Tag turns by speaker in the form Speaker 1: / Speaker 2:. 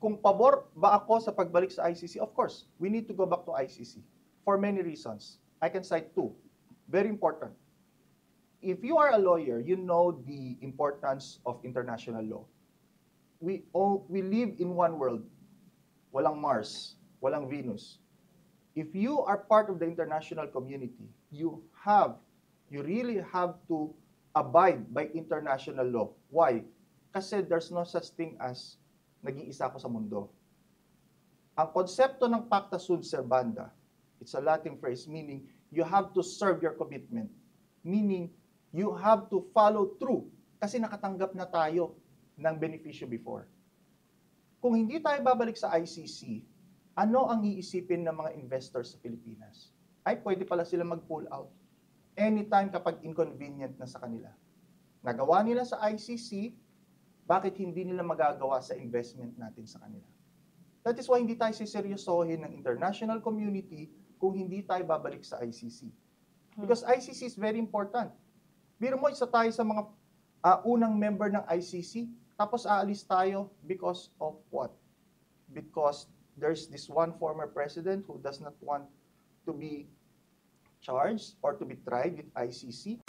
Speaker 1: Kung pabor ba ako sa pagbalik sa ICC? Of course, we need to go back to ICC for many reasons. I can cite two. Very important. If you are a lawyer, you know the importance of international law. We live in one world. Walang Mars, walang Venus. If you are part of the international community, you really have to abide by international law. Why? Kasi there's no such thing as nag-iisa ako sa mundo. Ang konsepto ng pacta sunt servanda, it's a Latin phrase meaning you have to serve your commitment. Meaning, you have to follow through kasi nakatanggap na tayo ng benepisyo before. Kung hindi tayo babalik sa ICC, ano ang iisipin ng mga investors sa Pilipinas? Ay, pwede pala sila mag-pull out anytime kapag inconvenient na sa kanila. Nagawa nila sa ICC, bakit hindi nila magagawa sa investment natin sa kanila? That is why hindi tayo siseryosohin ng international community kung hindi tayo babalik sa ICC. Because ICC is very important. Biro mo, isa tayo sa mga unang member ng ICC, tapos aalis tayo because of what? Because there's this one former president who does not want to be charged or to be tried with ICC.